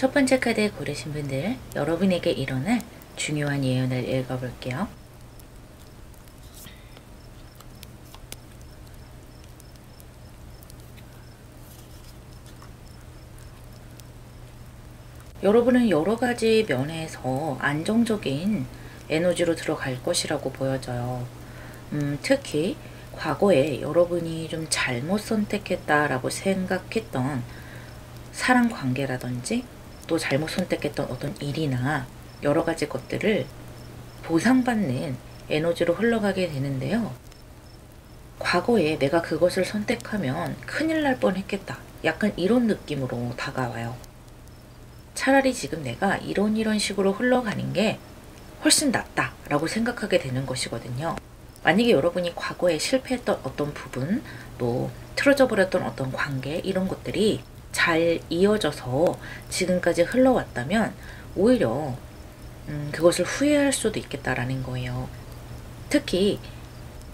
첫 번째 카드 고르신 분들, 여러분에게 일어날 중요한 예언을 읽어볼게요. 여러분은 여러 가지 면에서 안정적인 에너지로 들어갈 것이라고 보여져요. 특히 과거에 여러분이 좀 잘못 선택했다라고 생각했던 사랑 관계라든지 또 잘못 선택했던 어떤 일이나 여러 가지 것들을 보상받는 에너지로 흘러가게 되는데요. 과거에 내가 그것을 선택하면 큰일 날 뻔했겠다. 약간 이런 느낌으로 다가와요. 차라리 지금 내가 이런 식으로 흘러가는 게 훨씬 낫다라고 생각하게 되는 것이거든요. 만약에 여러분이 과거에 실패했던 어떤 부분, 또 틀어져 버렸던 어떤 관계, 이런 것들이 잘 이어져서 지금까지 흘러왔다면 오히려 그것을 후회할 수도 있겠다라는 거예요. 특히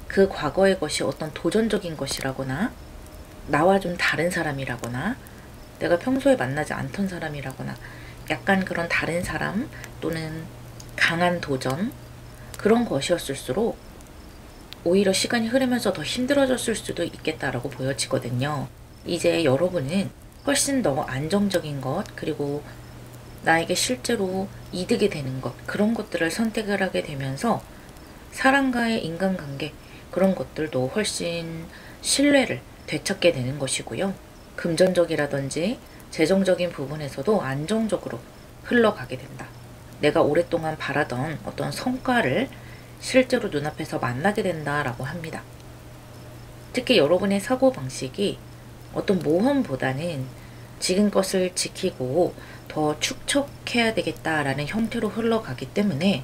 그 과거의 것이 어떤 도전적인 것이라거나 나와 좀 다른 사람이라거나 내가 평소에 만나지 않던 사람이라거나 약간 그런 다른 사람 또는 강한 도전, 그런 것이었을수록 오히려 시간이 흐르면서 더 힘들어졌을 수도 있겠다라고 보여지거든요. 이제 여러분은 훨씬 더 안정적인 것, 그리고 나에게 실제로 이득이 되는 것, 그런 것들을 선택을 하게 되면서 사람과의 인간관계, 그런 것들도 훨씬 신뢰를 되찾게 되는 것이고요. 금전적이라든지 재정적인 부분에서도 안정적으로 흘러가게 된다. 내가 오랫동안 바라던 어떤 성과를 실제로 눈앞에서 만나게 된다라고 합니다. 특히 여러분의 사고방식이 어떤 모험보다는 지금 것을 지키고 더 축적해야 되겠다라는 형태로 흘러가기 때문에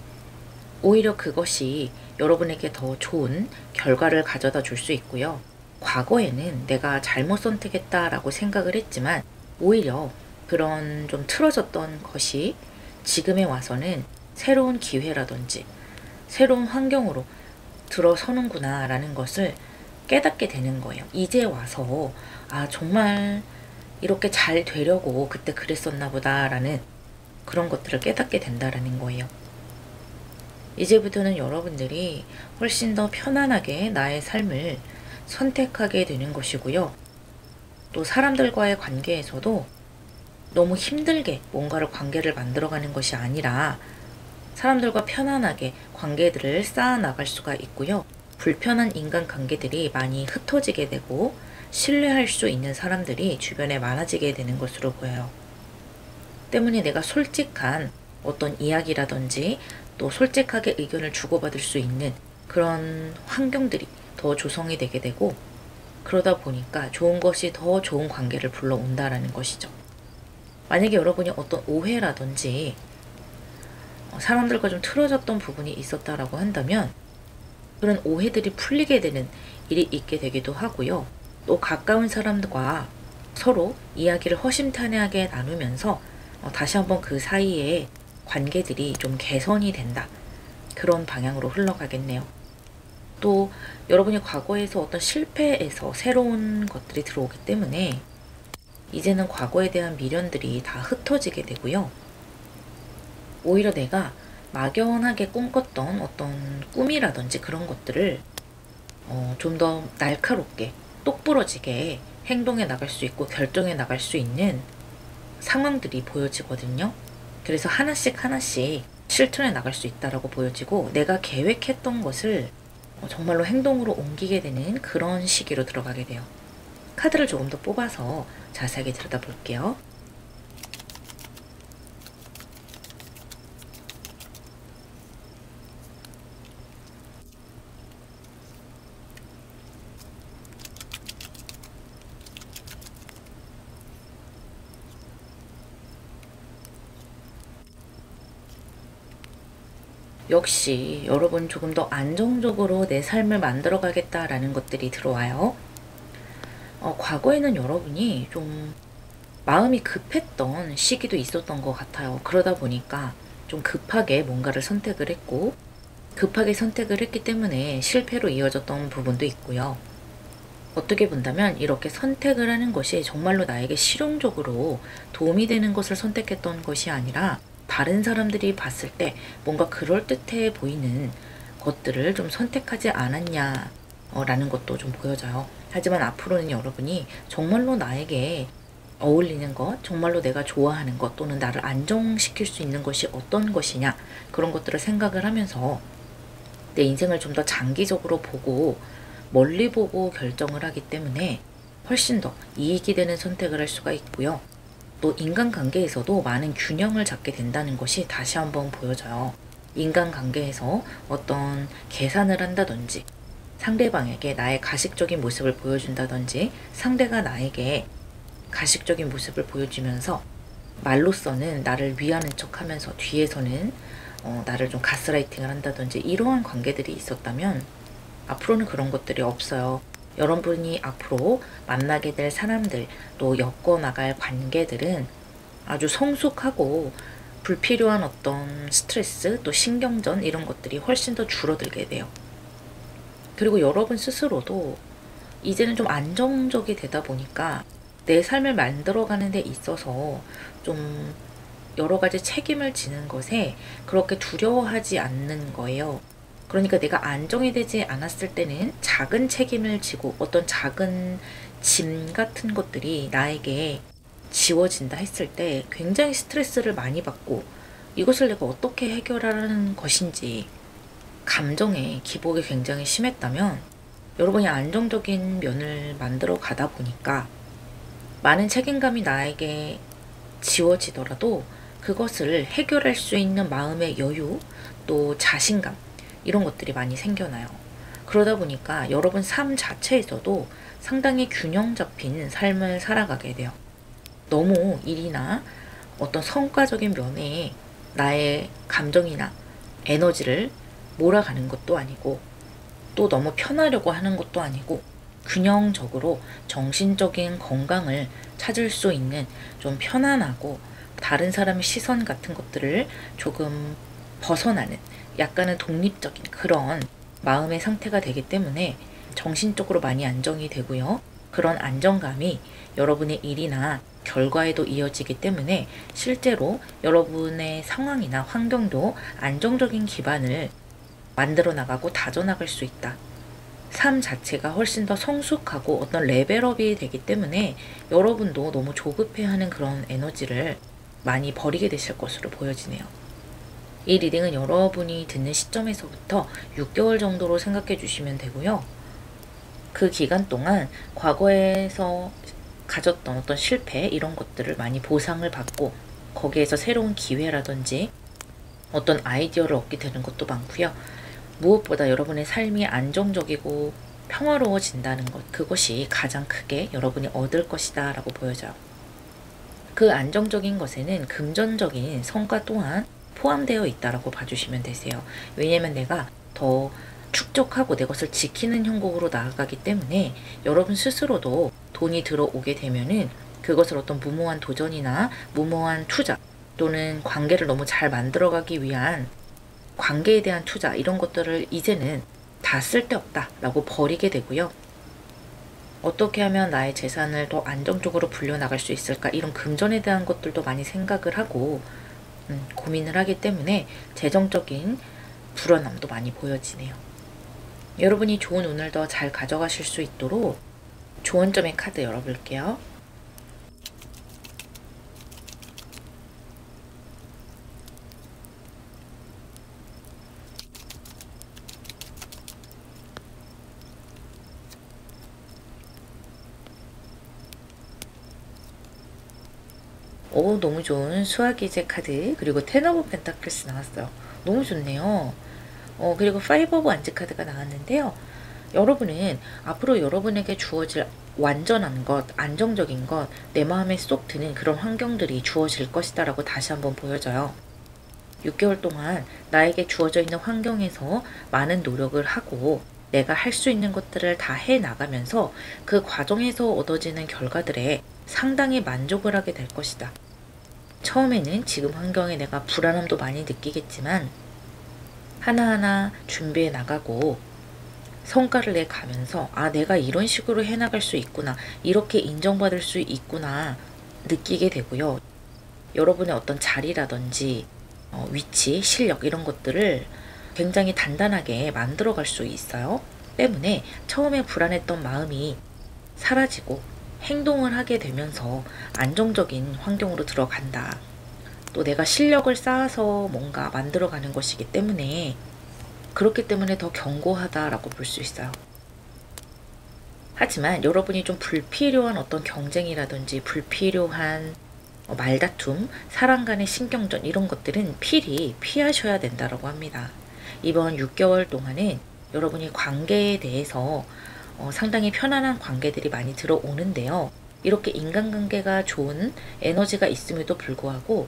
오히려 그것이 여러분에게 더 좋은 결과를 가져다 줄 수 있고요. 과거에는 내가 잘못 선택했다라고 생각을 했지만 오히려 그런 좀 틀어졌던 것이 지금에 와서는 새로운 기회라든지 새로운 환경으로 들어서는구나 라는 것을 깨닫게 되는 거예요. 이제 와서 정말 이렇게 잘 되려고 그때 그랬었나 보다 라는 그런 것들을 깨닫게 된다라는 거예요. 이제부터는 여러분들이 훨씬 더 편안하게 나의 삶을 선택하게 되는 것이고요. 또 사람들과의 관계에서도 너무 힘들게 뭔가를 관계를 만들어가는 것이 아니라 사람들과 편안하게 관계들을 쌓아나갈 수가 있고요. 불편한 인간관계들이 많이 흩어지게 되고 신뢰할 수 있는 사람들이 주변에 많아지게 되는 것으로 보여요. 때문에 내가 솔직한 어떤 이야기라든지 또 솔직하게 의견을 주고받을 수 있는 그런 환경들이 더 조성이 되게 되고, 그러다 보니까 좋은 것이 더 좋은 관계를 불러온다라는 것이죠. 만약에 여러분이 어떤 오해라든지 사람들과 좀 틀어졌던 부분이 있었다라고 한다면 그런 오해들이 풀리게 되는 일이 있게 되기도 하고요. 또 가까운 사람들과 서로 이야기를 허심탄회하게 나누면서 다시 한번 그 사이에 관계들이 좀 개선이 된다. 그런 방향으로 흘러가겠네요. 또 여러분이 과거에서 어떤 실패에서 새로운 것들이 들어오기 때문에 이제는 과거에 대한 미련들이 다 흩어지게 되고요. 오히려 내가 막연하게 꿈꿨던 어떤 꿈이라든지 그런 것들을 좀 더 날카롭게 똑부러지게 행동해 나갈 수 있고 결정해 나갈 수 있는 상황들이 보여지거든요. 그래서 하나씩 실천해 나갈 수 있다라고 보여지고 내가 계획했던 것을 정말로 행동으로 옮기게 되는 그런 시기로 들어가게 돼요. 카드를 조금 더 뽑아서 자세하게 들여다볼게요. 역시 여러분 조금 더 안정적으로 내 삶을 만들어 가겠다라는 것들이 들어와요. 과거에는 여러분이 좀 마음이 급했던 시기도 있었던 것 같아요. 그러다 보니까 좀 급하게 뭔가를 선택을 했고 급하게 선택을 했기 때문에 실패로 이어졌던 부분도 있고요. 어떻게 본다면 이렇게 선택을 하는 것이 정말로 나에게 실용적으로 도움이 되는 것을 선택했던 것이 아니라 다른 사람들이 봤을 때 뭔가 그럴듯해 보이는 것들을 좀 선택하지 않았냐 라는 것도 좀 보여져요. 하지만 앞으로는 여러분이 정말로 나에게 어울리는 것, 정말로 내가 좋아하는 것 또는 나를 안정시킬 수 있는 것이 어떤 것이냐, 그런 것들을 생각을 하면서 내 인생을 좀 더 장기적으로 보고 멀리 보고 결정을 하기 때문에 훨씬 더 이익이 되는 선택을 할 수가 있고요. 또 인간관계에서도 많은 균형을 잡게 된다는 것이 다시 한번 보여져요. 인간관계에서 어떤 계산을 한다든지, 상대방에게 나의 가식적인 모습을 보여준다든지, 상대가 나에게 가식적인 모습을 보여주면서 말로서는 나를 위하는 척 하면서 뒤에서는 나를 좀 가스라이팅을 한다든지, 이러한 관계들이 있었다면 앞으로는 그런 것들이 없어요. 여러분이 앞으로 만나게 될 사람들, 또 엮어나갈 관계들은 아주 성숙하고 불필요한 어떤 스트레스, 또 신경전, 이런 것들이 훨씬 더 줄어들게 돼요. 그리고 여러분 스스로도 이제는 좀 안정적이 되다 보니까 내 삶을 만들어가는 데 있어서 좀 여러 가지 책임을 지는 것에 그렇게 두려워하지 않는 거예요. 그러니까 내가 안정이 되지 않았을 때는 작은 책임을 지고 어떤 작은 짐 같은 것들이 나에게 지워진다 했을 때 굉장히 스트레스를 많이 받고 이것을 내가 어떻게 해결하라는 것인지 감정의 기복이 굉장히 심했다면 여러분이 안정적인 면을 만들어 가다 보니까 많은 책임감이 나에게 지워지더라도 그것을 해결할 수 있는 마음의 여유, 또 자신감, 이런 것들이 많이 생겨나요. 그러다 보니까 여러분 삶 자체에서도 상당히 균형 잡힌 삶을 살아가게 돼요. 너무 일이나 어떤 성과적인 면에 나의 감정이나 에너지를 몰아가는 것도 아니고, 또 너무 편하려고 하는 것도 아니고, 균형적으로 정신적인 건강을 찾을 수 있는 좀 편안하고 다른 사람의 시선 같은 것들을 조금 벗어나는 약간은 독립적인 그런 마음의 상태가 되기 때문에 정신적으로 많이 안정이 되고요. 그런 안정감이 여러분의 일이나 결과에도 이어지기 때문에 실제로 여러분의 상황이나 환경도 안정적인 기반을 만들어 나가고 다져 나갈 수 있다. 삶 자체가 훨씬 더 성숙하고 어떤 레벨업이 되기 때문에 여러분도 너무 조급해하는 그런 에너지를 많이 버리게 되실 것으로 보여지네요. 이 리딩은 여러분이 듣는 시점에서부터 6개월 정도로 생각해 주시면 되고요. 그 기간 동안 과거에서 가졌던 어떤 실패, 이런 것들을 많이 보상을 받고 거기에서 새로운 기회라든지 어떤 아이디어를 얻게 되는 것도 많고요. 무엇보다 여러분의 삶이 안정적이고 평화로워진다는 것, 그것이 가장 크게 여러분이 얻을 것이다 라고 보여져요. 그 안정적인 것에는 금전적인 성과 또한 포함되어 있다라고 봐주시면 되세요. 왜냐면 내가 더 축적하고 내 것을 지키는 형국으로 나아가기 때문에 여러분 스스로도 돈이 들어오게 되면은 그것을 어떤 무모한 도전이나 무모한 투자 또는 관계를 너무 잘 만들어가기 위한 관계에 대한 투자, 이런 것들을 이제는 다 쓸데없다 라고 버리게 되고요. 어떻게 하면 나의 재산을 더 안정적으로 불려나갈 수 있을까, 이런 금전에 대한 것들도 많이 생각을 하고 고민을 하기 때문에 재정적인 불안함도 많이 보여지네요. 여러분이 좋은 운을 더 잘 가져가실 수 있도록 조언점의 카드 열어볼게요. 오, 너무 좋은 수화기제 카드, 그리고 텐 오브 펜타클스 나왔어요. 너무 좋네요. 그리고 파이브 오브 완즈 카드가 나왔는데요. 여러분은 앞으로 여러분에게 주어질 완전한 것, 안정적인 것, 내 마음에 쏙 드는 그런 환경들이 주어질 것이다 라고 다시 한번 보여져요. 6개월 동안 나에게 주어져 있는 환경에서 많은 노력을 하고 내가 할 수 있는 것들을 다 해나가면서 그 과정에서 얻어지는 결과들에 상당히 만족을 하게 될 것이다. 처음에는 지금 환경에 내가 불안함도 많이 느끼겠지만 하나하나 준비해 나가고 성과를 내 가면서 아, 내가 이런 식으로 해나갈 수 있구나. 이렇게 인정받을 수 있구나. 느끼게 되고요. 여러분의 어떤 자리라든지 위치, 실력 이런 것들을 굉장히 단단하게 만들어 갈 수 있어요. 때문에 처음에 불안했던 마음이 사라지고 행동을 하게 되면서 안정적인 환경으로 들어간다. 또 내가 실력을 쌓아서 뭔가 만들어가는 것이기 때문에 그렇기 때문에 더 견고하다라고 볼 수 있어요. 하지만 여러분이 좀 불필요한 어떤 경쟁이라든지 불필요한 말다툼, 사람 간의 신경전 이런 것들은 필히 피하셔야 된다라고 합니다. 이번 6개월 동안은 여러분이 관계에 대해서 상당히 편안한 관계들이 많이 들어오는데요. 이렇게 인간관계가 좋은 에너지가 있음에도 불구하고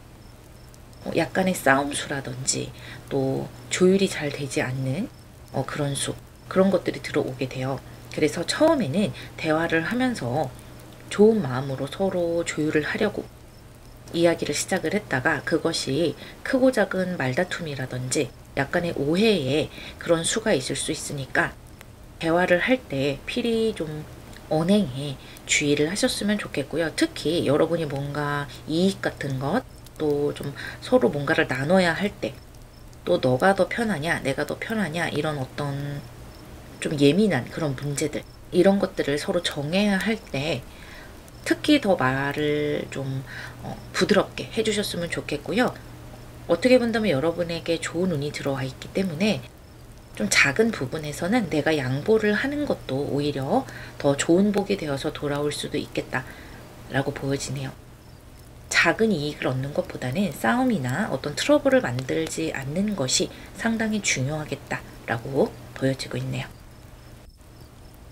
약간의 싸움수라든지 또 조율이 잘 되지 않는 그런 수, 그런 것들이 들어오게 돼요. 그래서 처음에는 대화를 하면서 좋은 마음으로 서로 조율을 하려고 이야기를 시작을 했다가 그것이 크고 작은 말다툼이라든지 약간의 오해에 그런 수가 있을 수 있으니까 대화를 할 때 필히 좀 언행에 주의를 하셨으면 좋겠고요. 특히 여러분이 뭔가 이익 같은 것, 또 좀 서로 뭔가를 나눠야 할 때, 또 너가 더 편하냐, 내가 더 편하냐, 이런 어떤 좀 예민한 그런 문제들, 이런 것들을 서로 정해야 할 때, 특히 더 말을 좀 부드럽게 해주셨으면 좋겠고요. 어떻게 본다면 여러분에게 좋은 운이 들어와 있기 때문에 좀 작은 부분에서는 내가 양보를 하는 것도 오히려 더 좋은 복이 되어서 돌아올 수도 있겠다라고 보여지네요. 작은 이익을 얻는 것보다는 싸움이나 어떤 트러블을 만들지 않는 것이 상당히 중요하겠다라고 보여지고 있네요.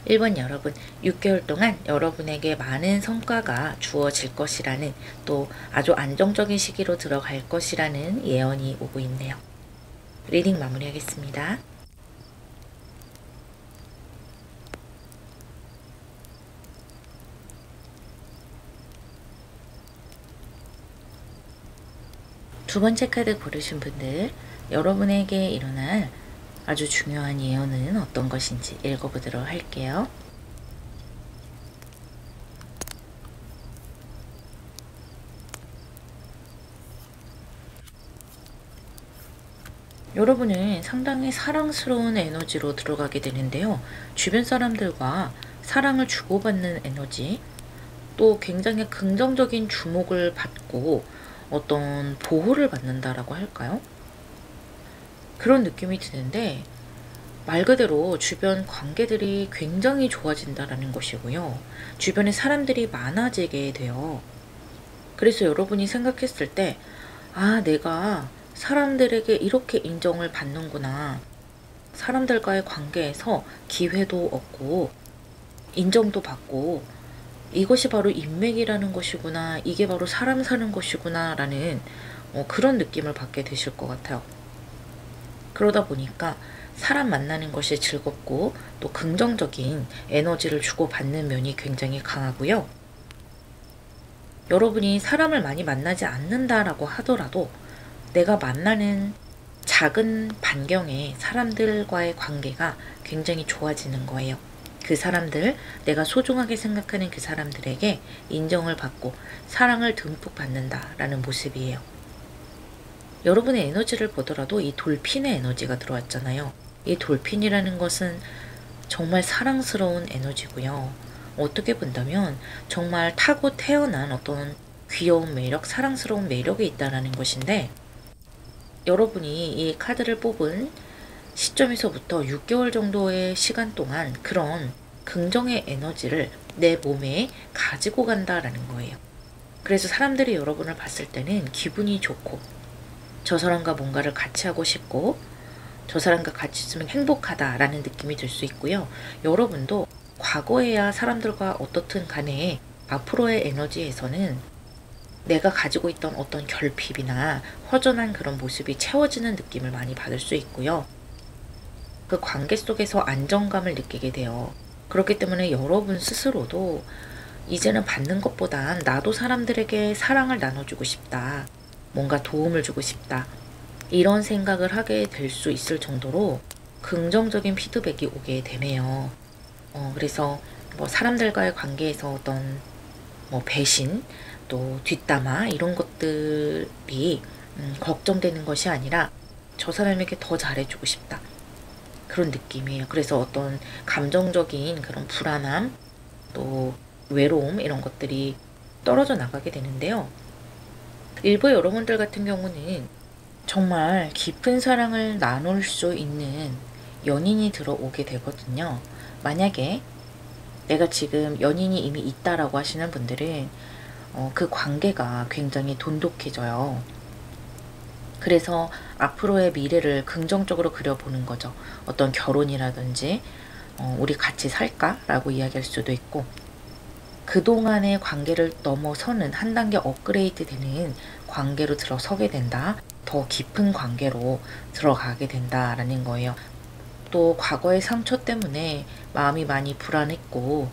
1번 여러분, 6개월 동안 여러분에게 많은 성과가 주어질 것이라는, 또 아주 안정적인 시기로 들어갈 것이라는 예언이 오고 있네요. 리딩 마무리하겠습니다. 두 번째 카드 고르신 분들, 여러분에게 일어날 아주 중요한 예언은 어떤 것인지 읽어보도록 할게요. 여러분은 상당히 사랑스러운 에너지로 들어가게 되는데요. 주변 사람들과 사랑을 주고받는 에너지, 또 굉장히 긍정적인 주목을 받고 어떤 보호를 받는다라고 할까요? 그런 느낌이 드는데, 말 그대로 주변 관계들이 굉장히 좋아진다라는 것이고요. 주변에 사람들이 많아지게 돼요. 그래서 여러분이 생각했을 때, 아, 내가 사람들에게 이렇게 인정을 받는구나. 사람들과의 관계에서 기회도 얻고 인정도 받고 이것이 바로 인맥이라는 것이구나. 이게 바로 사람 사는 것이구나 라는 그런 느낌을 받게 되실 것 같아요. 그러다 보니까 사람 만나는 것이 즐겁고 또 긍정적인 에너지를 주고받는 면이 굉장히 강하고요. 여러분이 사람을 많이 만나지 않는다라고 하더라도 내가 만나는 작은 반경의 사람들과의 관계가 굉장히 좋아지는 거예요. 그 사람들, 내가 소중하게 생각하는 그 사람들에게 인정을 받고 사랑을 듬뿍 받는다라는 모습이에요. 여러분의 에너지를 보더라도 이 돌핀의 에너지가 들어왔잖아요. 이 돌핀이라는 것은 정말 사랑스러운 에너지고요. 어떻게 본다면 정말 타고 태어난 어떤 귀여운 매력, 사랑스러운 매력이 있다는 것인데, 여러분이 이 카드를 뽑은 시점에서부터 6개월 정도의 시간 동안 그런 긍정의 에너지를 내 몸에 가지고 간다라는 거예요. 그래서 사람들이 여러분을 봤을 때는 기분이 좋고, 저 사람과 뭔가를 같이 하고 싶고, 저 사람과 같이 있으면 행복하다라는 느낌이 들 수 있고요. 여러분도 과거에야 사람들과 어떻든 간에 앞으로의 에너지에서는 내가 가지고 있던 어떤 결핍이나 허전한 그런 모습이 채워지는 느낌을 많이 받을 수 있고요. 그 관계 속에서 안정감을 느끼게 돼요. 그렇기 때문에 여러분 스스로도 이제는 받는 것보단 나도 사람들에게 사랑을 나눠주고 싶다. 뭔가 도움을 주고 싶다. 이런 생각을 하게 될 수 있을 정도로 긍정적인 피드백이 오게 되네요. 그래서 뭐 사람들과의 관계에서 어떤 뭐 배신, 또 뒷담화 이런 것들이 걱정되는 것이 아니라 저 사람에게 더 잘해주고 싶다. 그런 느낌이에요. 그래서 어떤 감정적인 그런 불안함, 또 외로움 이런 것들이 떨어져 나가게 되는데요. 일부 여러분들 같은 경우는 정말 깊은 사랑을 나눌 수 있는 연인이 들어오게 되거든요. 만약에 내가 지금 연인이 이미 있다라고 하시는 분들은 그 관계가 굉장히 돈독해져요. 그래서 앞으로의 미래를 긍정적으로 그려보는 거죠. 어떤 결혼이라든지 우리 같이 살까? 라고 이야기할 수도 있고, 그동안의 관계를 넘어서는 한 단계 업그레이드 되는 관계로 들어서게 된다. 더 깊은 관계로 들어가게 된다라는 거예요. 또 과거의 상처 때문에 마음이 많이 불안했고,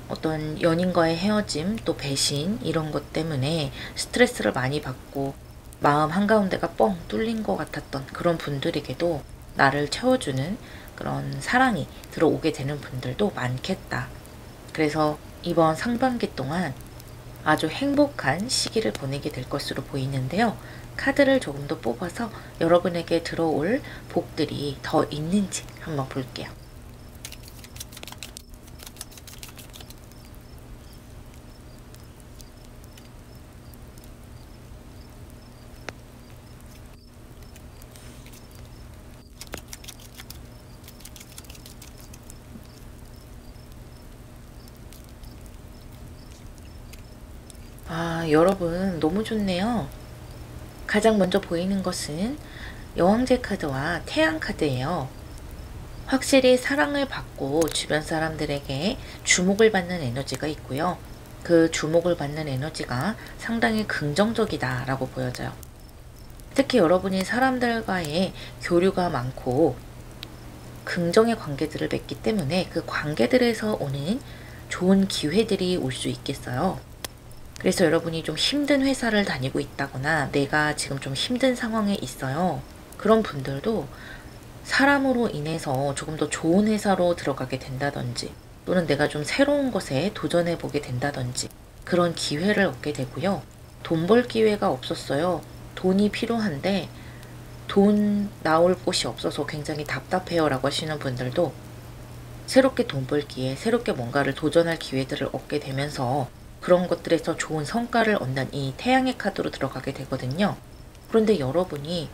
어떤 연인과의 헤어짐, 또 배신 이런 것 때문에 스트레스를 많이 받고 마음 한가운데가 뻥 뚫린 것 같았던 그런 분들에게도 나를 채워주는 그런 사랑이 들어오게 되는 분들도 많겠다. 그래서 이번 상반기 동안 아주 행복한 시기를 보내게 될 것으로 보이는데요. 카드를 조금 더 뽑아서 여러분에게 들어올 복들이 더 있는지 한번 볼게요. 여러분 너무 좋네요. 가장 먼저 보이는 것은 여왕제 카드와 태양 카드예요. 확실히 사랑을 받고 주변 사람들에게 주목을 받는 에너지가 있고요. 그 주목을 받는 에너지가 상당히 긍정적이다 라고 보여져요. 특히 여러분이 사람들과의 교류가 많고 긍정의 관계들을 맺기 때문에 그 관계들에서 오는 좋은 기회들이 올 수 있겠어요. 그래서 여러분이 좀 힘든 회사를 다니고 있다거나 내가 지금 좀 힘든 상황에 있어요. 그런 분들도 사람으로 인해서 조금 더 좋은 회사로 들어가게 된다든지, 또는 내가 좀 새로운 것에 도전해 보게 된다든지 그런 기회를 얻게 되고요. 돈 벌 기회가 없었어요. 돈이 필요한데 돈 나올 곳이 없어서 굉장히 답답해요 라고 하시는 분들도 새롭게 돈 벌기에 새롭게 뭔가를 도전할 기회들을 얻게 되면서 그런 것들에서 좋은 성과를 얻는 이 태양의 카드로 들어가게 되거든요. 그런데 여러분이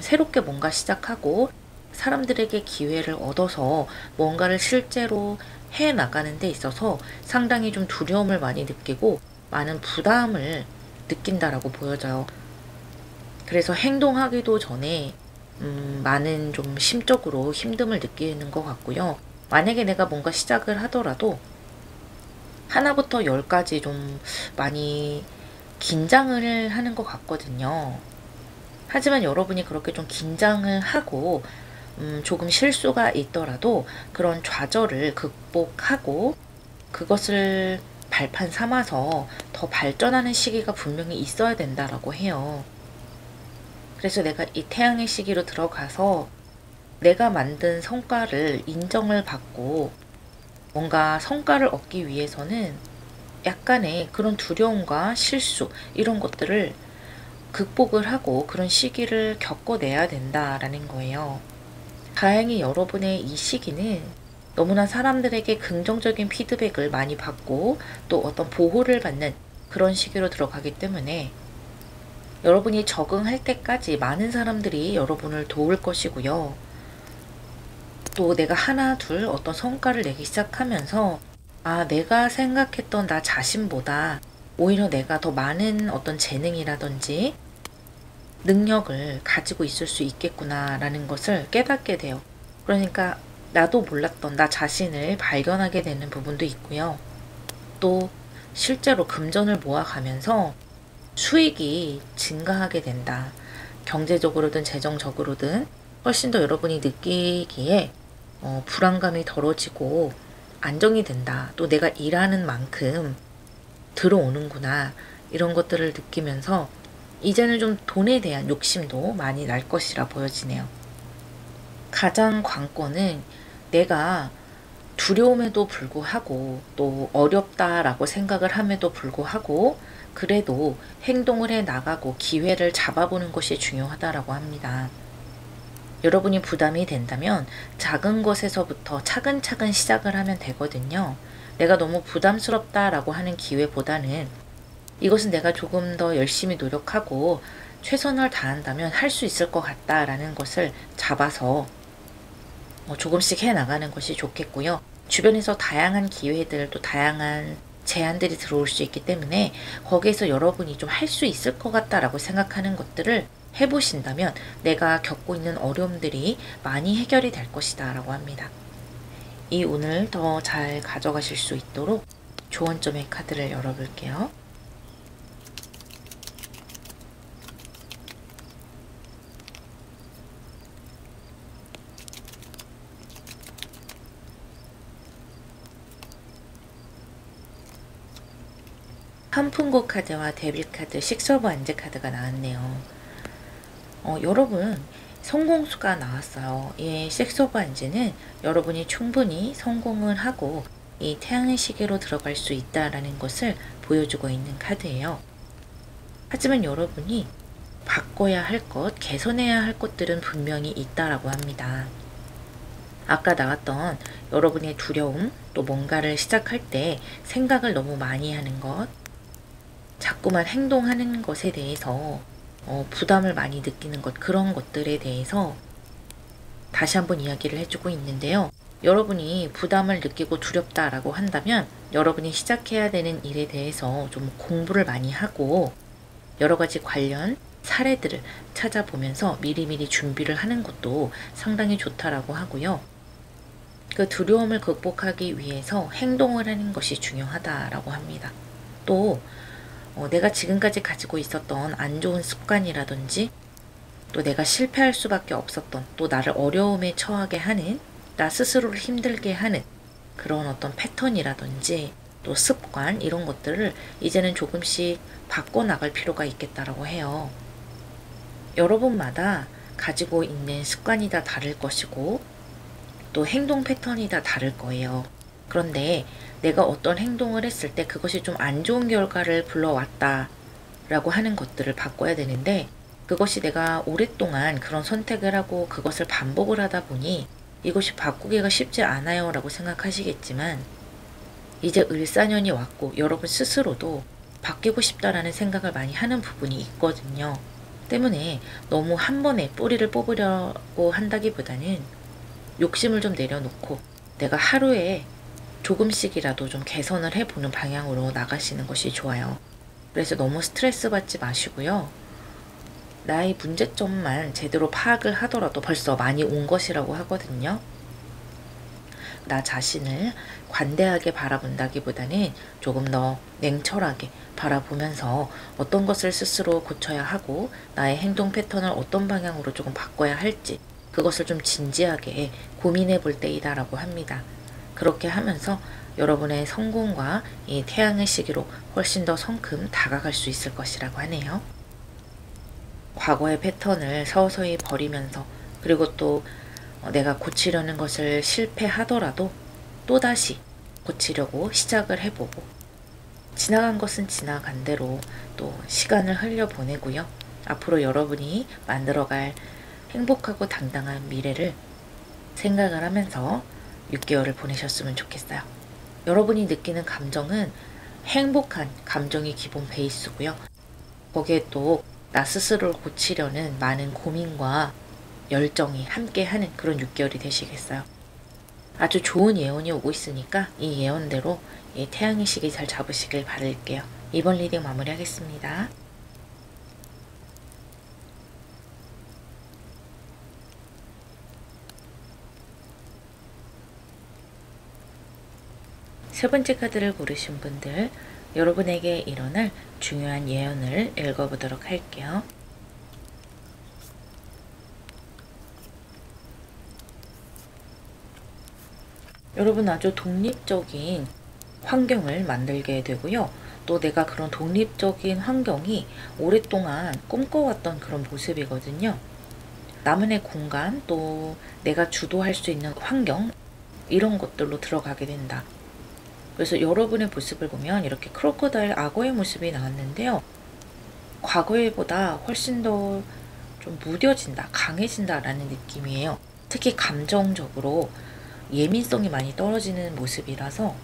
새롭게 뭔가 시작하고 사람들에게 기회를 얻어서 뭔가를 실제로 해 나가는 데 있어서 상당히 좀 두려움을 많이 느끼고 많은 부담을 느낀다라고 보여져요. 그래서 행동하기도 전에 많은 좀 심적으로 힘듦을 느끼는 것 같고요. 만약에 내가 뭔가 시작을 하더라도 하나부터 10까지 좀 많이 긴장을 하는 것 같거든요. 하지만 여러분이 그렇게 좀 긴장을 하고 조금 실수가 있더라도 그런 좌절을 극복하고 그것을 발판 삼아서 더 발전하는 시기가 분명히 있어야 된다라고 해요. 그래서 내가 이 태양의 시기로 들어가서 내가 만든 성과를 인정을 받고 뭔가 성과를 얻기 위해서는 약간의 그런 두려움과 실수 이런 것들을 극복을 하고 그런 시기를 겪어내야 된다라는 거예요. 다행히 여러분의 이 시기는 너무나 사람들에게 긍정적인 피드백을 많이 받고 또 어떤 보호를 받는 그런 시기로 들어가기 때문에 여러분이 적응할 때까지 많은 사람들이 여러분을 도울 것이고요. 또 내가 하나 둘 어떤 성과를 내기 시작하면서 내가 생각했던 나 자신보다 오히려 내가 더 많은 어떤 재능이라든지 능력을 가지고 있을 수 있겠구나 라는 것을 깨닫게 돼요. 그러니까 나도 몰랐던 나 자신을 발견하게 되는 부분도 있고요. 또 실제로 금전을 모아가면서 수익이 증가하게 된다. 경제적으로든 재정적으로든 훨씬 더 여러분이 느끼기에 불안감이 덜어지고 안정이 된다. 또 내가 일하는 만큼 들어오는구나. 이런 것들을 느끼면서 이제는 좀 돈에 대한 욕심도 많이 날 것이라 보여지네요. 가장 관건은 내가 두려움에도 불구하고 또 어렵다라고 생각을 함에도 불구하고 그래도 행동을 해 나가고 기회를 잡아보는 것이 중요하다라고 합니다. 여러분이 부담이 된다면 작은 것에서부터 차근차근 시작을 하면 되거든요. 내가 너무 부담스럽다라고 하는 기회보다는 이것은 내가 조금 더 열심히 노력하고 최선을 다한다면 할 수 있을 것 같다라는 것을 잡아서 조금씩 해 나가는 것이 좋겠고요. 주변에서 다양한 기회들 또 다양한 제안들이 들어올 수 있기 때문에 거기에서 여러분이 좀 할 수 있을 것 같다라고 생각하는 것들을 해보신다면 내가 겪고 있는 어려움들이 많이 해결이 될 것이다 라고 합니다. 이 운을 더 잘 가져가실 수 있도록 조언점의 카드를 열어볼게요. 한풍고 카드와 데빌 카드, 식서브 안제 카드가 나왔네요. 여러분 성공수가 나왔어요. 이 식서브 안제는 여러분이 충분히 성공을 하고 이 태양의 시계로 들어갈 수 있다라는 것을 보여주고 있는 카드예요. 하지만 여러분이 바꿔야 할 것, 개선해야 할 것들은 분명히 있다라고 합니다. 아까 나왔던 여러분의 두려움, 또 뭔가를 시작할 때 생각을 너무 많이 하는 것, 자꾸만 행동하는 것에 대해서 부담을 많이 느끼는 것, 그런 것들에 대해서 다시 한번 이야기를 해주고 있는데요. 여러분이 부담을 느끼고 두렵다라고 한다면 여러분이 시작해야 되는 일에 대해서 좀 공부를 많이 하고 여러 가지 관련 사례들을 찾아보면서 미리미리 준비를 하는 것도 상당히 좋다라고 하고요. 그 두려움을 극복하기 위해서 행동을 하는 것이 중요하다라고 합니다. 또 내가 지금까지 가지고 있었던 안 좋은 습관이라든지 또 내가 실패할 수밖에 없었던 또 나를 어려움에 처하게 하는 나 스스로를 힘들게 하는 그런 어떤 패턴이라든지 또 습관 이런 것들을 이제는 조금씩 바꿔나갈 필요가 있겠다라고 해요. 여러분마다 가지고 있는 습관이 다 다를 것이고 또 행동 패턴이 다 다를 거예요. 그런데 내가 어떤 행동을 했을 때 그것이 좀 안 좋은 결과를 불러왔다 라고 하는 것들을 바꿔야 되는데 그것이 내가 오랫동안 그런 선택을 하고 그것을 반복을 하다 보니 이것이 바꾸기가 쉽지 않아요 라고 생각하시겠지만 이제 을사년이 왔고 여러분 스스로도 바뀌고 싶다라는 생각을 많이 하는 부분이 있거든요. 때문에 너무 한 번에 뿌리를 뽑으려고 한다기보다는 욕심을 좀 내려놓고 내가 하루에 조금씩이라도 좀 개선을 해보는 방향으로 나가시는 것이 좋아요. 그래서 너무 스트레스 받지 마시고요. 나의 문제점만 제대로 파악을 하더라도 벌써 많이 온 것이라고 하거든요. 나 자신을 관대하게 바라본다기보다는 조금 더 냉철하게 바라보면서 어떤 것을 스스로 고쳐야 하고 나의 행동 패턴을 어떤 방향으로 조금 바꿔야 할지 그것을 좀 진지하게 고민해 볼 때이다라고 합니다. 그렇게 하면서 여러분의 성공과 이 태양의 시기로 훨씬 더 성큼 다가갈 수 있을 것이라고 하네요. 과거의 패턴을 서서히 버리면서 그리고 또 내가 고치려는 것을 실패하더라도 또다시 고치려고 시작을 해보고 지나간 것은 지나간 대로 또 시간을 흘려보내고요. 앞으로 여러분이 만들어갈 행복하고 당당한 미래를 생각을 하면서 6개월을 보내셨으면 좋겠어요. 여러분이 느끼는 감정은 행복한 감정이 기본 베이스고요. 거기에 또 나 스스로를 고치려는 많은 고민과 열정이 함께하는 그런 6개월이 되시겠어요. 아주 좋은 예언이 오고 있으니까 이 예언대로 이 태양의 시기 잘 잡으시길 바랄게요. 이번 리딩 마무리하겠습니다. 세 번째 카드를 고르신 분들, 여러분에게 일어날 중요한 예언을 읽어보도록 할게요. 여러분 아주 독립적인 환경을 만들게 되고요. 또 내가 그런 독립적인 환경이 오랫동안 꿈꿔왔던 그런 모습이거든요. 나만의 공간, 또 내가 주도할 수 있는 환경, 이런 것들로 들어가게 된다. 그래서 여러분의 모습을 보면 이렇게 크로커다일 악어의 모습이 나왔는데요. 과거에보다 훨씬 더 좀 무뎌진다, 강해진다라는 느낌이에요. 특히 감정적으로 예민성이 많이 떨어지는 모습이라서,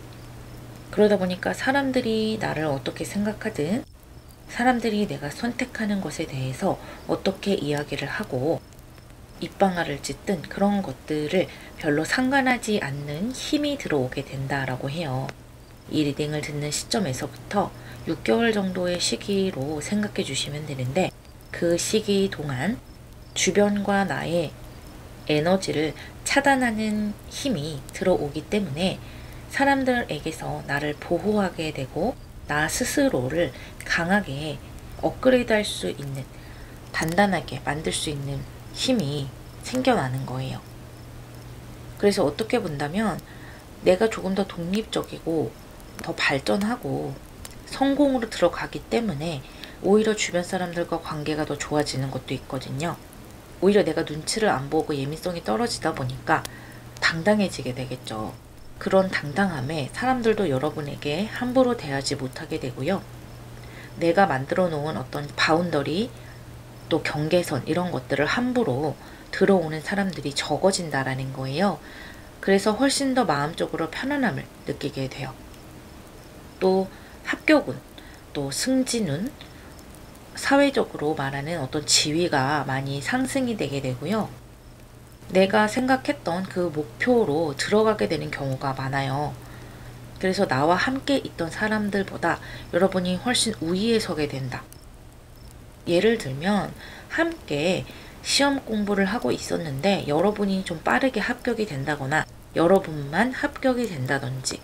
그러다 보니까 사람들이 나를 어떻게 생각하든, 사람들이 내가 선택하는 것에 대해서 어떻게 이야기를 하고 입방아를 찢든 그런 것들을 별로 상관하지 않는 힘이 들어오게 된다라고 해요. 이 리딩을 듣는 시점에서부터 6개월 정도의 시기로 생각해 주시면 되는데, 그 시기 동안 주변과 나의 에너지를 차단하는 힘이 들어오기 때문에 사람들에게서 나를 보호하게 되고 나 스스로를 강하게 업그레이드 할 수 있는, 단단하게 만들 수 있는 힘이 생겨나는 거예요. 그래서 어떻게 본다면 내가 조금 더 독립적이고 더 발전하고 성공으로 들어가기 때문에 오히려 주변 사람들과 관계가 더 좋아지는 것도 있거든요. 오히려 내가 눈치를 안 보고 예민성이 떨어지다 보니까 당당해지게 되겠죠. 그런 당당함에 사람들도 여러분에게 함부로 대하지 못하게 되고요. 내가 만들어 놓은 어떤 바운더리, 또 경계선, 이런 것들을 함부로 들어오는 사람들이 적어진다라는 거예요. 그래서 훨씬 더 마음적으로 편안함을 느끼게 돼요. 또 합격운, 또 승진운, 사회적으로 말하는 어떤 지위가 많이 상승이 되게 되고요. 내가 생각했던 그 목표로 들어가게 되는 경우가 많아요. 그래서 나와 함께 있던 사람들보다 여러분이 훨씬 우위에 서게 된다. 예를 들면 함께 시험 공부를 하고 있었는데 여러분이 좀 빠르게 합격이 된다거나 여러분만 합격이 된다든지,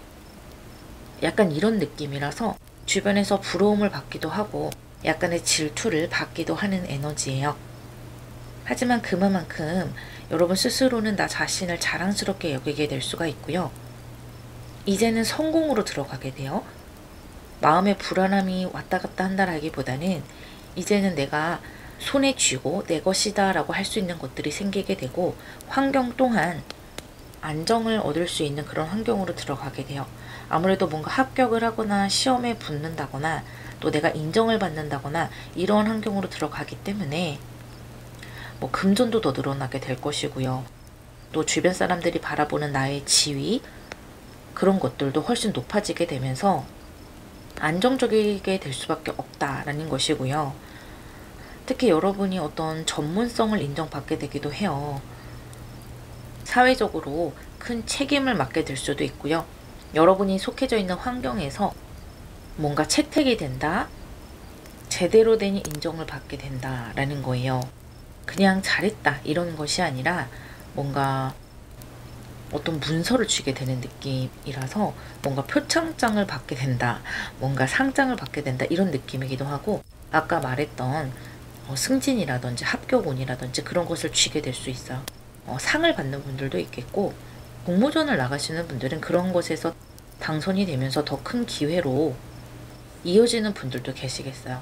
약간 이런 느낌이라서 주변에서 부러움을 받기도 하고 약간의 질투를 받기도 하는 에너지예요. 하지만 그만큼 여러분 스스로는 나 자신을 자랑스럽게 여기게 될 수가 있고요. 이제는 성공으로 들어가게 돼요. 마음의 불안함이 왔다 갔다 한다라기보다는 이제는 내가 손에 쥐고 내 것이다 라고 할 수 있는 것들이 생기게 되고, 환경 또한 안정을 얻을 수 있는 그런 환경으로 들어가게 돼요. 아무래도 뭔가 합격을 하거나 시험에 붙는다거나 또 내가 인정을 받는다거나 이런 환경으로 들어가기 때문에 뭐 금전도 더 늘어나게 될 것이고요. 또 주변 사람들이 바라보는 나의 지위, 그런 것들도 훨씬 높아지게 되면서 안정적이게 될 수밖에 없다라는 것이고요. 특히 여러분이 어떤 전문성을 인정받게 되기도 해요. 사회적으로 큰 책임을 맡게 될 수도 있고요. 여러분이 속해져 있는 환경에서 뭔가 채택이 된다, 제대로 된 인정을 받게 된다라는 거예요. 그냥 잘했다 이런 것이 아니라 뭔가 어떤 문서를 쥐게 되는 느낌이라서 뭔가 표창장을 받게 된다, 뭔가 상장을 받게 된다, 이런 느낌이기도 하고, 아까 말했던 승진이라든지 합격운이라든지 그런 것을 쥐게 될 수 있어요. 상을 받는 분들도 있겠고, 공모전을 나가시는 분들은 그런 것에서 당선이 되면서 더 큰 기회로 이어지는 분들도 계시겠어요.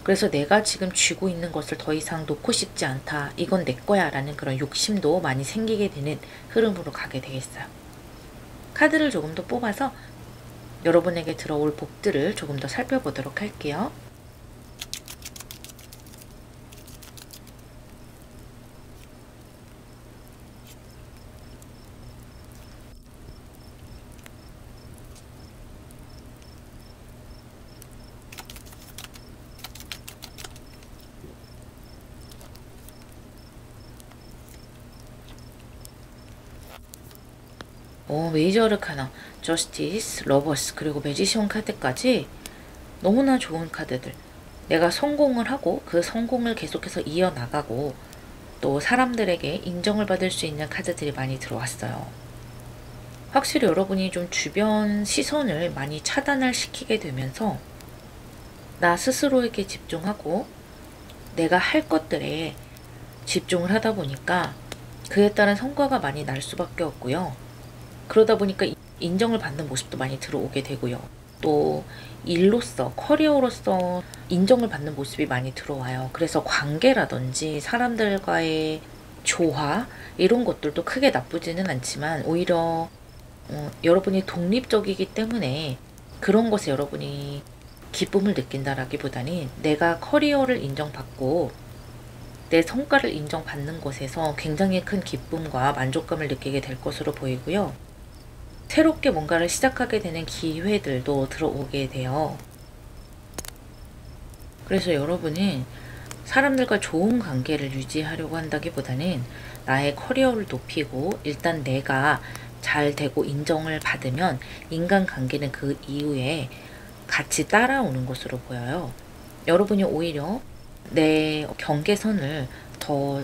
그래서 내가 지금 쥐고 있는 것을 더 이상 놓고 싶지 않다, 이건 내 거야 라는 그런 욕심도 많이 생기게 되는 흐름으로 가게 되겠어요. 카드를 조금 더 뽑아서 여러분에게 들어올 복들을 조금 더 살펴보도록 할게요. 메이저 아르카나, 저스티스, 러버스, 그리고 매지션 카드까지 너무나 좋은 카드들. 내가 성공을 하고 그 성공을 계속해서 이어나가고 또 사람들에게 인정을 받을 수 있는 카드들이 많이 들어왔어요. 확실히 여러분이 좀 주변 시선을 많이 차단을 시키게 되면서 나 스스로에게 집중하고 내가 할 것들에 집중을 하다 보니까 그에 따른 성과가 많이 날 수밖에 없고요. 그러다 보니까 인정을 받는 모습도 많이 들어오게 되고요. 또 일로서, 커리어로서 인정을 받는 모습이 많이 들어와요. 그래서 관계라든지 사람들과의 조화 이런 것들도 크게 나쁘지는 않지만 오히려 여러분이 독립적이기 때문에 그런 것에 여러분이 기쁨을 느낀다라기보다는 내가 커리어를 인정받고 내 성과를 인정받는 것에서 굉장히 큰 기쁨과 만족감을 느끼게 될 것으로 보이고요. 새롭게 뭔가를 시작하게 되는 기회들도 들어오게 돼요. 그래서 여러분은 사람들과 좋은 관계를 유지하려고 한다기보다는 나의 커리어를 높이고 일단 내가 잘 되고 인정을 받으면 인간관계는 그 이후에 같이 따라오는 것으로 보여요. 여러분이 오히려 내 경계선을 더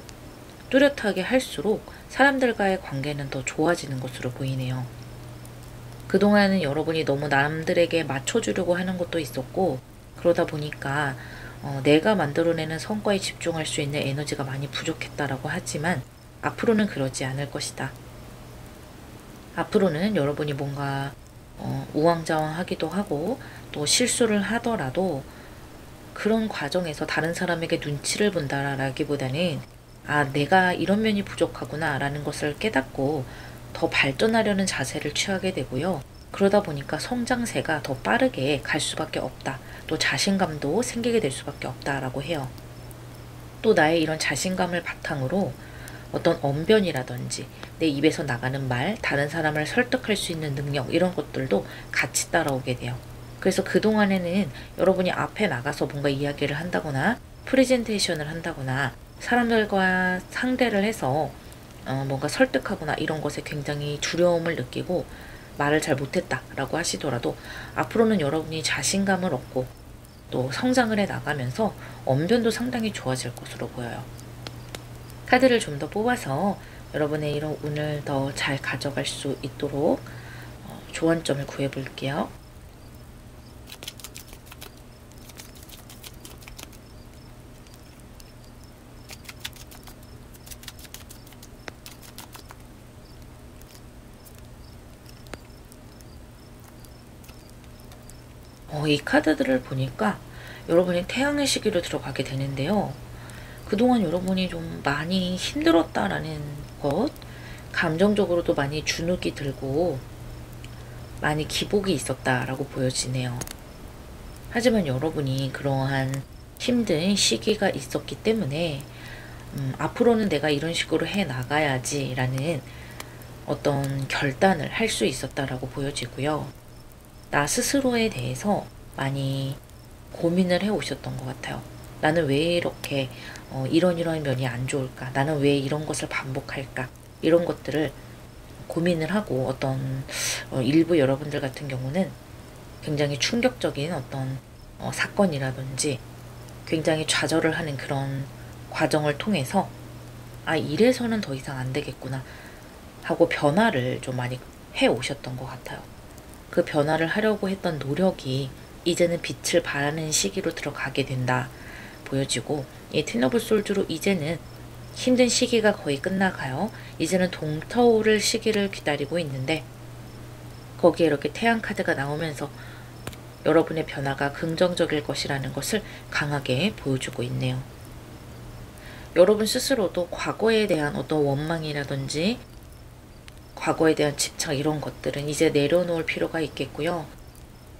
뚜렷하게 할수록 사람들과의 관계는 더 좋아지는 것으로 보이네요. 그동안은 여러분이 너무 남들에게 맞춰주려고 하는 것도 있었고 그러다 보니까 내가 만들어내는 성과에 집중할 수 있는 에너지가 많이 부족했다라고 하지만 앞으로는 그러지 않을 것이다. 앞으로는 여러분이 뭔가 우왕좌왕하기도 하고 또 실수를 하더라도 그런 과정에서 다른 사람에게 눈치를 본다라기보다는 내가 이런 면이 부족하구나 라는 것을 깨닫고 더 발전하려는 자세를 취하게 되고요. 그러다 보니까 성장세가 더 빠르게 갈 수밖에 없다. 또 자신감도 생기게 될 수밖에 없다라고 해요. 또 나의 이런 자신감을 바탕으로 어떤 언변이라든지 내 입에서 나가는 말, 다른 사람을 설득할 수 있는 능력 이런 것들도 같이 따라오게 돼요. 그래서 그동안에는 여러분이 앞에 나가서 뭔가 이야기를 한다거나 프레젠테이션을 한다거나 사람들과 상대를 해서 뭔가 설득하거나 이런 것에 굉장히 두려움을 느끼고 말을 잘 못했다라고 하시더라도 앞으로는 여러분이 자신감을 얻고 또 성장을 해 나가면서 언변도 상당히 좋아질 것으로 보여요. 카드를 좀 더 뽑아서 여러분의 이런 운을 더 잘 가져갈 수 있도록 조언점을 구해 볼게요. 이 카드들을 보니까 여러분이 태양의 시기로 들어가게 되는데요. 그동안 여러분이 좀 많이 힘들었다라는 것, 감정적으로도 많이 주눅이 들고 많이 기복이 있었다라고 보여지네요. 하지만 여러분이 그러한 힘든 시기가 있었기 때문에 앞으로는 내가 이런 식으로 해 나가야지 라는 어떤 결단을 할 수 있었다라고 보여지고요. 나 스스로에 대해서 많이 고민을 해 오셨던 것 같아요. 나는 왜 이렇게 이런 면이 안 좋을까? 나는 왜 이런 것을 반복할까? 이런 것들을 고민을 하고 일부 여러분들 같은 경우는 굉장히 충격적인 어떤 사건이라든지 굉장히 좌절을 하는 그런 과정을 통해서 이래서는 더 이상 안 되겠구나 하고 변화를 좀 많이 해 오셨던 것 같아요. 그 변화를 하려고 했던 노력이 이제는 빛을 발하는 시기로 들어가게 된다 보여지고 이 텐 오브 솔즈로 이제는 힘든 시기가 거의 끝나가요. 이제는 동터오를 시기를 기다리고 있는데 거기에 이렇게 태양 카드가 나오면서 여러분의 변화가 긍정적일 것이라는 것을 강하게 보여주고 있네요. 여러분 스스로도 과거에 대한 어떤 원망이라든지 과거에 대한 집착 이런 것들은 이제 내려놓을 필요가 있겠고요.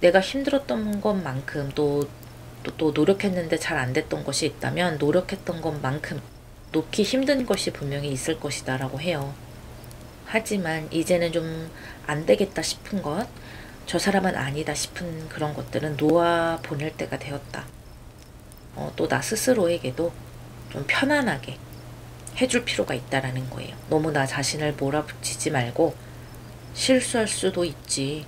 내가 힘들었던 것만큼 또 노력했는데 잘 안 됐던 것이 있다면 노력했던 것만큼 놓기 힘든 것이 분명히 있을 것이다 라고 해요. 하지만 이제는 좀 안 되겠다 싶은 것, 저 사람은 아니다 싶은 그런 것들은 놓아 보낼 때가 되었다. 또 나 스스로에게도 좀 편안하게 해줄 필요가 있다라는 거예요. 너무 나 자신을 몰아붙이지 말고 실수할 수도 있지.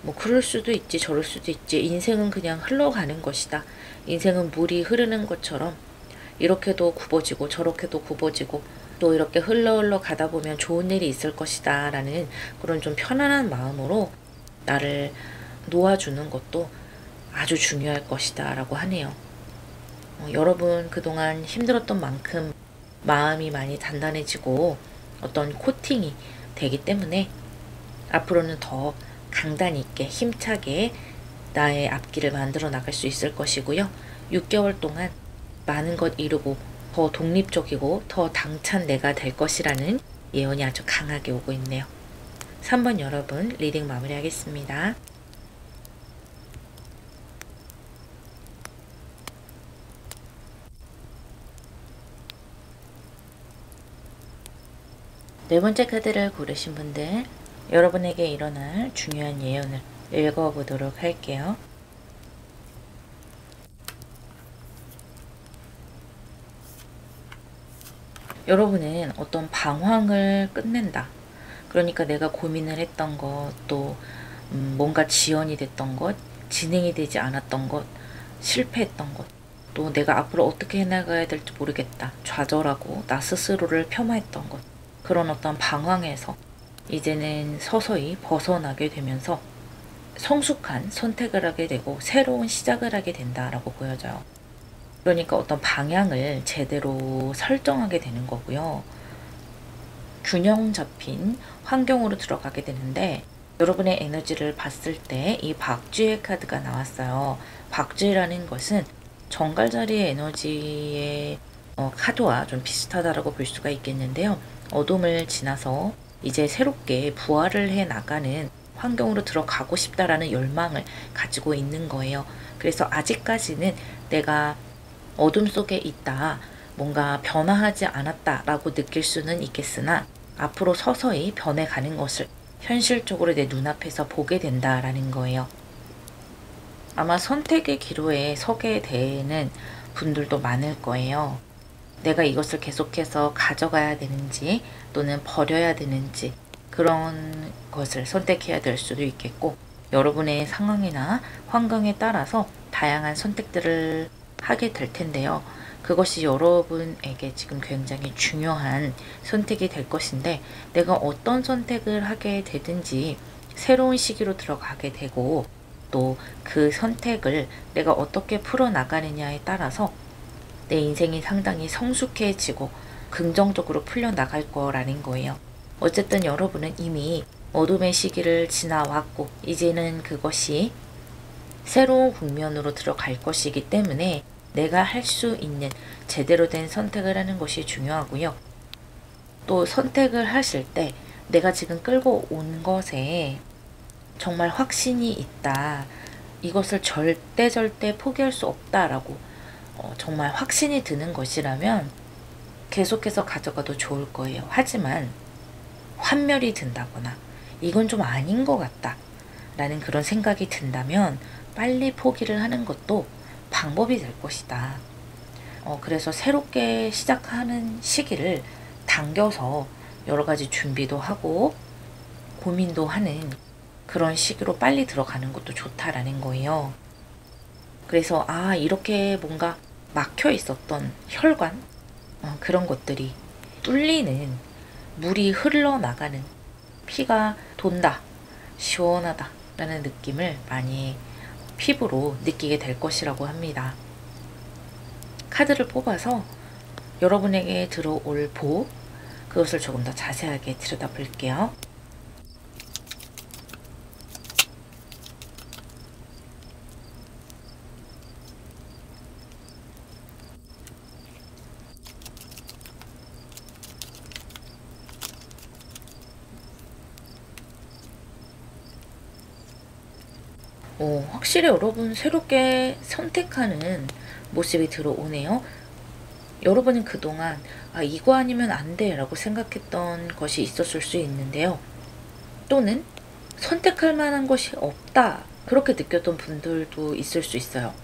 뭐 그럴 수도 있지 저럴 수도 있지. 인생은 그냥 흘러가는 것이다. 인생은 물이 흐르는 것처럼 이렇게도 굽어지고 저렇게도 굽어지고 또 이렇게 흘러 가다 보면 좋은 일이 있을 것이다 라는 그런 좀 편안한 마음으로 나를 놓아주는 것도 아주 중요할 것이다 라고 하네요. 여러분 그동안 힘들었던 만큼 마음이 많이 단단해지고 어떤 코팅이 되기 때문에 앞으로는 더 강단 있게 힘차게 나의 앞길을 만들어 나갈 수 있을 것이고요. 6개월 동안 많은 것 이루고 더 독립적이고 더 당찬 내가 될 것이라는 예언이 아주 강하게 오고 있네요. 3번 여러분 리딩 마무리하겠습니다. 네 번째 카드를 고르신 분들, 여러분에게 일어날 중요한 예언을 읽어보도록 할게요. 여러분은 어떤 방황을 끝낸다. 그러니까 내가 고민을 했던 것, 또 뭔가 지연이 됐던 것, 진행이 되지 않았던 것, 실패했던 것, 또 내가 앞으로 어떻게 해나가야 될지 모르겠다. 좌절하고 나 스스로를 폄하했던 것, 그런 어떤 방황에서 이제는 서서히 벗어나게 되면서 성숙한 선택을 하게 되고 새로운 시작을 하게 된다라고 보여져요. 그러니까 어떤 방향을 제대로 설정하게 되는 거고요. 균형 잡힌 환경으로 들어가게 되는데, 여러분의 에너지를 봤을 때 이 박쥐의 카드가 나왔어요. 박쥐라는 것은 정갈자리의 에너지의 카드와 좀 비슷하다라고 볼 수가 있겠는데요. 어둠을 지나서 이제 새롭게 부활을 해 나가는 환경으로 들어가고 싶다라는 열망을 가지고 있는 거예요. 그래서 아직까지는 내가 어둠 속에 있다, 뭔가 변화하지 않았다라고 느낄 수는 있겠으나 앞으로 서서히 변해가는 것을 현실적으로 내 눈앞에서 보게 된다라는 거예요. 아마 선택의 기로에 서게 되는 분들도 많을 거예요. 내가 이것을 계속해서 가져가야 되는지 또는 버려야 되는지 그런 것을 선택해야 될 수도 있겠고, 여러분의 상황이나 환경에 따라서 다양한 선택들을 하게 될 텐데요. 그것이 여러분에게 지금 굉장히 중요한 선택이 될 것인데, 내가 어떤 선택을 하게 되든지 새로운 시기로 들어가게 되고, 또 그 선택을 내가 어떻게 풀어나가느냐에 따라서 내 인생이 상당히 성숙해지고 긍정적으로 풀려나갈 거라는 거예요. 어쨌든 여러분은 이미 어둠의 시기를 지나왔고 이제는 그것이 새로운 국면으로 들어갈 것이기 때문에 내가 할 수 있는 제대로 된 선택을 하는 것이 중요하고요. 또 선택을 하실 때 내가 지금 끌고 온 것에 정말 확신이 있다, 이것을 절대 포기할 수 없다라고 정말 확신이 드는 것이라면 계속해서 가져가도 좋을 거예요. 하지만 환멸이 든다거나 이건 좀 아닌 것 같다 라는 그런 생각이 든다면 빨리 포기를 하는 것도 방법이 될 것이다. 그래서 새롭게 시작하는 시기를 당겨서 여러 가지 준비도 하고 고민도 하는 그런 시기로 빨리 들어가는 것도 좋다라는 거예요. 그래서 이렇게 뭔가 막혀 있었던 혈관, 그런 것들이 뚫리는, 물이 흘러나가는, 피가 돈다, 시원하다 라는 느낌을 많이 피부로 느끼게 될 것이라고 합니다. 카드를 뽑아서 여러분에게 들어올 복, 그것을 조금 더 자세하게 들여다볼게요. 확실히 여러분 새롭게 선택하는 모습이 들어오네요. 여러분은 그동안 이거 아니면 안 돼 라고 생각했던 것이 있었을 수 있는데요. 또는 선택할 만한 것이 없다 그렇게 느꼈던 분들도 있을 수 있어요.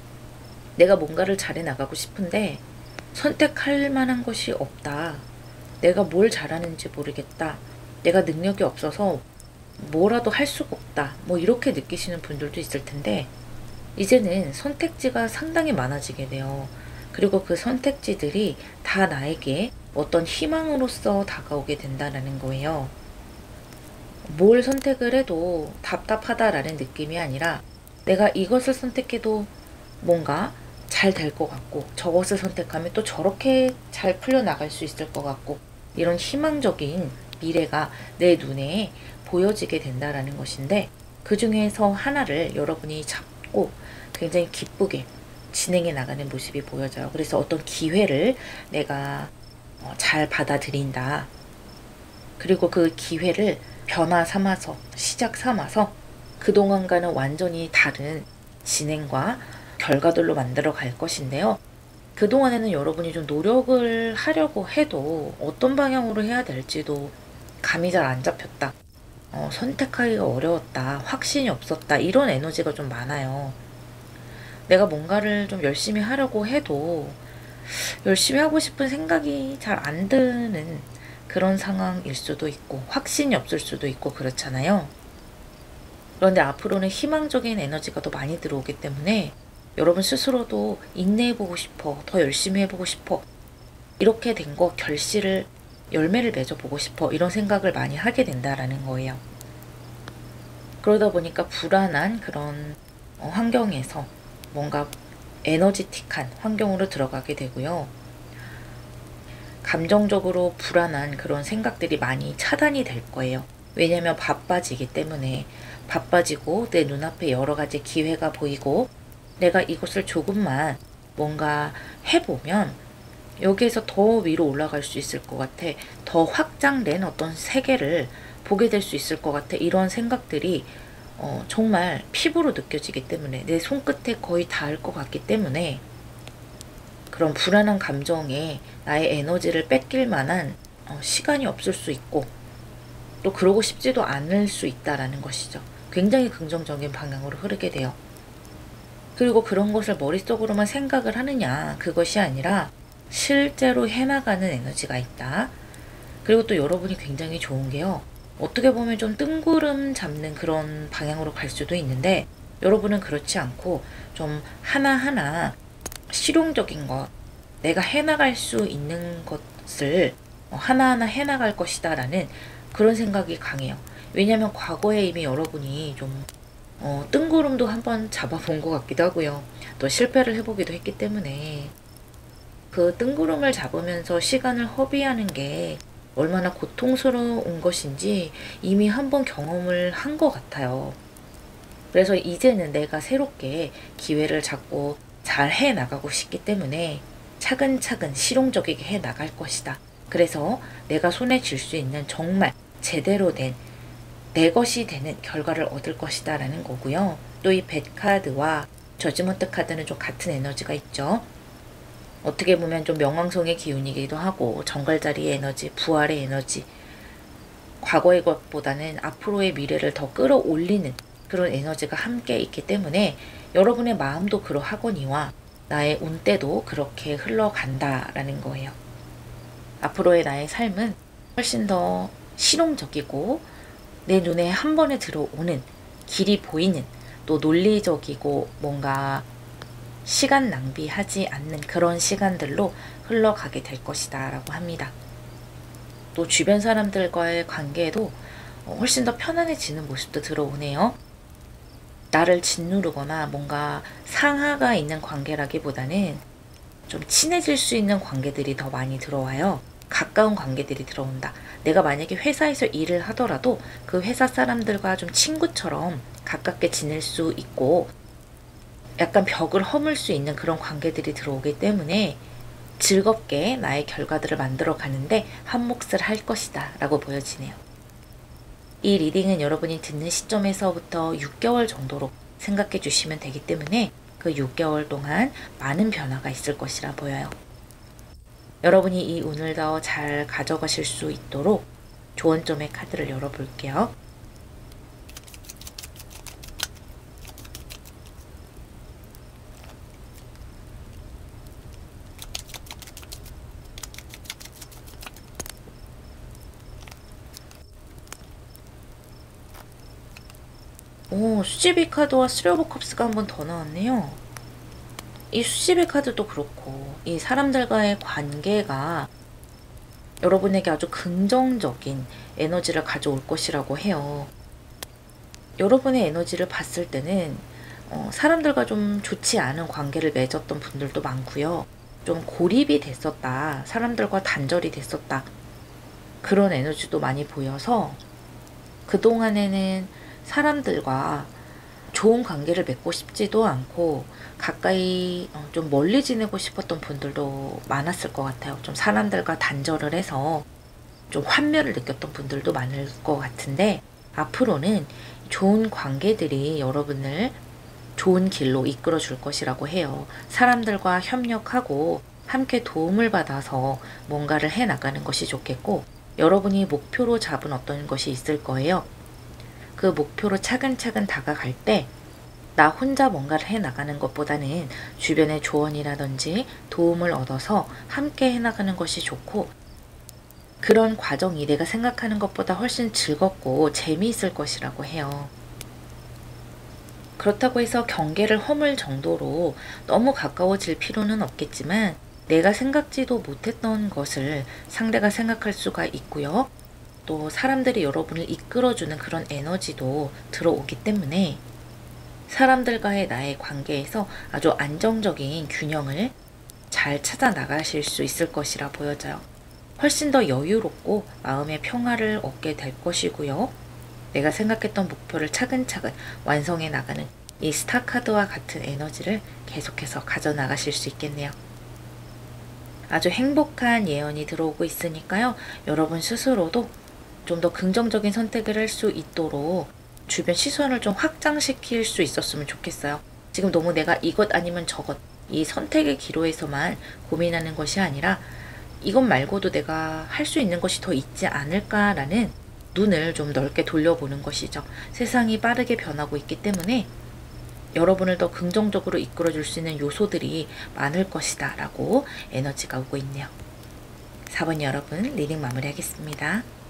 내가 뭔가를 잘해 나가고 싶은데 선택할 만한 것이 없다, 내가 뭘 잘하는지 모르겠다, 내가 능력이 없어서 뭐라도 할 수가 없다, 뭐 이렇게 느끼시는 분들도 있을 텐데, 이제는 선택지가 상당히 많아지게 돼요. 그리고 그 선택지들이 다 나에게 어떤 희망으로서 다가오게 된다는 거예요. 뭘 선택을 해도 답답하다라는 느낌이 아니라 내가 이것을 선택해도 뭔가 잘 될 것 같고, 저것을 선택하면 또 저렇게 잘 풀려나갈 수 있을 것 같고, 이런 희망적인 미래가 내 눈에 보여지게 된다라는 것인데, 그 중에서 하나를 여러분이 하고 굉장히 기쁘게 진행해 나가는 모습이 보여져요. 그래서 어떤 기회를 내가 잘 받아들인다. 그리고 그 기회를 변화 삼아서, 시작 삼아서 그동안과는 완전히 다른 진행과 결과들로 만들어 갈 것인데요. 그동안에는 여러분이 좀 노력을 하려고 해도 어떤 방향으로 해야 될지도 감이 잘 안 잡혔다. 선택하기가 어려웠다. 확신이 없었다. 이런 에너지가 좀 많아요. 내가 뭔가를 좀 열심히 하려고 해도 열심히 하고 싶은 생각이 잘 안 드는 그런 상황일 수도 있고 확신이 없을 수도 있고 그렇잖아요. 그런데 앞으로는 희망적인 에너지가 더 많이 들어오기 때문에 여러분 스스로도 인내해보고 싶어, 더 열심히 해보고 싶어, 이렇게 된 거 결실을, 열매를 맺어보고 싶어, 이런 생각을 많이 하게 된다라는 거예요. 그러다 보니까 불안한 그런 환경에서 뭔가 에너지틱한 환경으로 들어가게 되고요. 감정적으로 불안한 그런 생각들이 많이 차단이 될 거예요. 왜냐면 바빠지기 때문에. 바빠지고 내 눈앞에 여러 가지 기회가 보이고 내가 이것을 조금만 뭔가 해보면 여기에서 더 위로 올라갈 수 있을 것 같아. 더 확장된 어떤 세계를 보게 될 수 있을 것 같아. 이런 생각들이 정말 피부로 느껴지기 때문에, 내 손끝에 거의 닿을 것 같기 때문에 그런 불안한 감정에 나의 에너지를 뺏길 만한 시간이 없을 수 있고 또 그러고 싶지도 않을 수 있다라는 것이죠. 굉장히 긍정적인 방향으로 흐르게 돼요. 그리고 그런 것을 머릿속으로만 생각을 하느냐, 그것이 아니라 실제로 해나가는 에너지가 있다. 그리고 또 여러분이 굉장히 좋은 게요, 어떻게 보면 좀 뜬구름 잡는 그런 방향으로 갈 수도 있는데 여러분은 그렇지 않고 좀 하나하나 실용적인 것, 내가 해나갈 수 있는 것을 하나하나 해나갈 것이다 라는 그런 생각이 강해요. 왜냐하면 과거에 이미 여러분이 좀 뜬구름도 한번 잡아본 것 같기도 하고요. 또 실패를 해보기도 했기 때문에 그 뜬구름을 잡으면서 시간을 허비하는 게 얼마나 고통스러운 것인지 이미 한번 경험을 한 것 같아요. 그래서 이제는 내가 새롭게 기회를 잡고 잘 해나가고 싶기 때문에 차근차근 실용적이게 해나갈 것이다. 그래서 내가 손에 쥘 수 있는 정말 제대로 된 내 것이 되는 결과를 얻을 것이다 라는 거고요. 또 이 뱃카드와 저지먼트 카드는 좀 같은 에너지가 있죠. 어떻게 보면 좀 명왕성의 기운이기도 하고 정갈자리의 에너지, 부활의 에너지, 과거의 것보다는 앞으로의 미래를 더 끌어올리는 그런 에너지가 함께 있기 때문에 여러분의 마음도 그러하거니와 나의 운때도 그렇게 흘러간다라는 거예요. 앞으로의 나의 삶은 훨씬 더 실용적이고 내 눈에 한 번에 들어오는, 길이 보이는, 또 논리적이고 뭔가 시간 낭비하지 않는 그런 시간들로 흘러가게 될 것이다 라고 합니다. 또 주변 사람들과의 관계에도 훨씬 더 편안해지는 모습도 들어오네요. 나를 짓누르거나 뭔가 상하가 있는 관계라기보다는 좀 친해질 수 있는 관계들이 더 많이 들어와요. 가까운 관계들이 들어온다. 내가 만약에 회사에서 일을 하더라도 그 회사 사람들과 좀 친구처럼 가깝게 지낼 수 있고 약간 벽을 허물 수 있는 그런 관계들이 들어오기 때문에 즐겁게 나의 결과들을 만들어 가는데 한 몫을 할 것이다 라고 보여지네요. 이 리딩은 여러분이 듣는 시점에서부터 6개월 정도로 생각해 주시면 되기 때문에 그 6개월 동안 많은 변화가 있을 것이라 보여요. 여러분이 이 운을 더 잘 가져가실 수 있도록 조언점의 카드를 열어볼게요. 오, 수제비 카드와 쓰려버 컵스가 한 번 더 나왔네요. 이 수제비 카드도 그렇고 이 사람들과의 관계가 여러분에게 아주 긍정적인 에너지를 가져올 것이라고 해요. 여러분의 에너지를 봤을 때는 사람들과 좀 좋지 않은 관계를 맺었던 분들도 많고요. 좀 고립이 됐었다. 사람들과 단절이 됐었다. 그런 에너지도 많이 보여서 그동안에는 사람들과 좋은 관계를 맺고 싶지도 않고 가까이 좀 멀리 지내고 싶었던 분들도 많았을 것 같아요. 좀 사람들과 단절을 해서 좀 환멸을 느꼈던 분들도 많을 것 같은데, 앞으로는 좋은 관계들이 여러분을 좋은 길로 이끌어 줄 것이라고 해요. 사람들과 협력하고 함께 도움을 받아서 뭔가를 해 나가는 것이 좋겠고, 여러분이 목표로 잡은 어떤 것이 있을 거예요. 그 목표로 차근차근 다가갈 때 나 혼자 뭔가를 해 나가는 것보다는 주변의 조언이라든지 도움을 얻어서 함께 해 나가는 것이 좋고, 그런 과정이 내가 생각하는 것보다 훨씬 즐겁고 재미있을 것이라고 해요. 그렇다고 해서 경계를 허물 정도로 너무 가까워질 필요는 없겠지만, 내가 생각지도 못했던 것을 상대가 생각할 수가 있고요. 또 사람들이 여러분을 이끌어주는 그런 에너지도 들어오기 때문에 사람들과의 나의 관계에서 아주 안정적인 균형을 잘 찾아 나가실 수 있을 것이라 보여져요. 훨씬 더 여유롭고 마음의 평화를 얻게 될 것이고요. 내가 생각했던 목표를 차근차근 완성해 나가는 이 스타카드와 같은 에너지를 계속해서 가져나가실 수 있겠네요. 아주 행복한 예언이 들어오고 있으니까요. 여러분 스스로도 좀 더 긍정적인 선택을 할 수 있도록 주변 시선을 좀 확장시킬 수 있었으면 좋겠어요. 지금 너무 내가 이것 아니면 저것, 이 선택의 기로에서만 고민하는 것이 아니라 이것 말고도 내가 할 수 있는 것이 더 있지 않을까라는 눈을 좀 넓게 돌려보는 것이죠. 세상이 빠르게 변하고 있기 때문에 여러분을 더 긍정적으로 이끌어줄 수 있는 요소들이 많을 것이다 라고 에너지가 오고 있네요. 4번 여러분, 리딩 마무리하겠습니다.